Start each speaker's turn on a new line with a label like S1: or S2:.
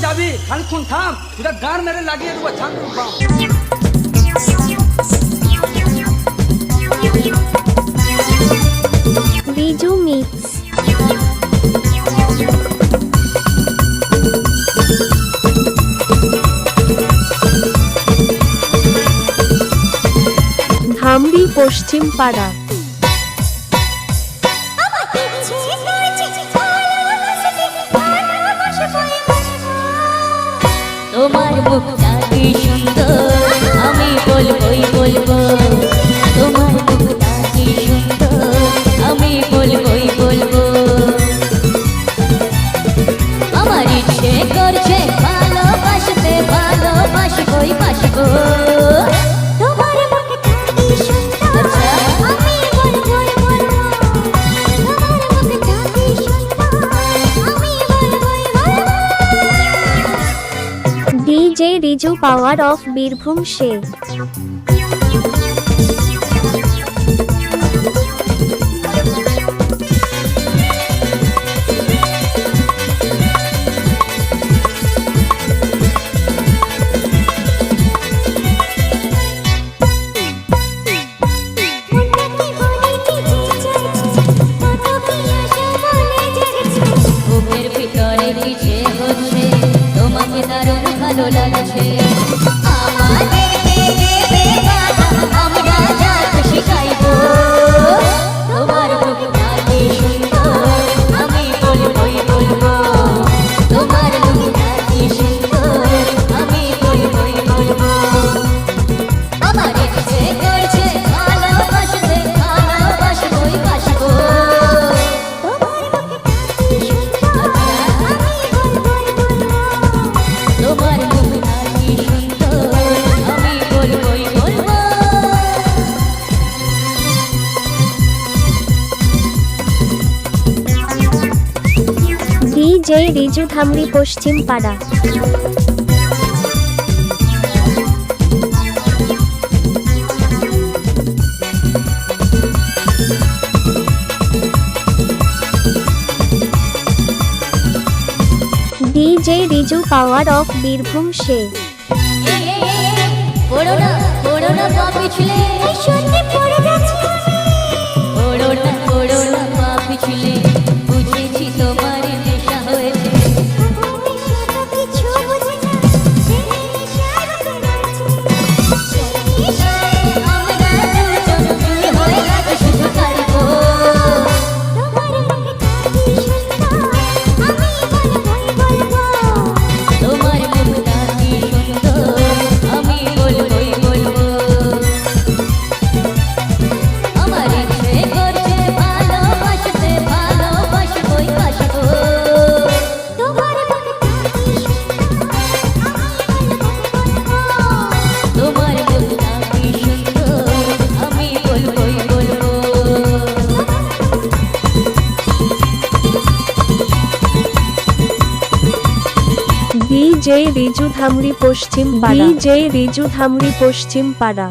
S1: যাবি খানিক্ষণ থাম, তোরা গান মেরে লাগিয়ে দেবো ছান্দ বাম।
S2: রিজু মিক্স। ধামরি পশ্চিম পাড়া।
S3: তোমার মুখটা কি সুন্দর, আমি বলবই বলবো। তোমার মুখটা কি সুন্দর, আমি বলবই বলবো। আমার ইচ্ছে করছে ভালোবাসতে, ভালোবাসবই বাসবো। তোমার মুখটা কি সুন্দর, আমি বলবই বলবো। তোমার মুখটা কি সুন্দর, আমি বলবই বলবো।
S2: DJ Riju power of Birbhum সে।
S3: বুকের ভিতরে কি যে হচ্ছে, তোমাকে দারুণ ভালো লাগছে। আমাদেরকে দেবে বাধা, আমরা যাক শিখাইবো। তোমার মুখটা কি সুন্দর, আমি বলবই বলবো। তোমার মুখটা কি সুন্দর, আমি বলবই বলবো। আমার ইচ্ছে করছে ভালোবাসতে, ভালোবাসবই বাসবো। তোমার মুখটা কি সুন্দর, আমি বলবই বলবো।
S2: ডিজে রিজু ধামরি পশ্চিম পাড়া। DJ Riju power of Birbhum সে।
S3: পড়ো না পা পিছলে, সত্যি পড়ে যাচ্ছে। পড়ো না পা পিছলে, বুঝেছি তোমার নেশা হয়েছে। আমরা দুজন জুড়ে হয়ে গেছে শুধু কালবো। তোমার মুখটা কি সুন্দর, আমি বলবই বলবো। আমার ইচ্ছে করছে ভালোবাসতে, ভালোবাসবই বাসবো। তোমার মুখটা কি সুন্দর, তোমার মুখটা কি সুন্দর, আমি বলবই বলবো।
S2: ডিজে রিজু ধামরি পশ্চিম পাড়া। ডিজে রিজু ধামরি পশ্চিম পাড়া।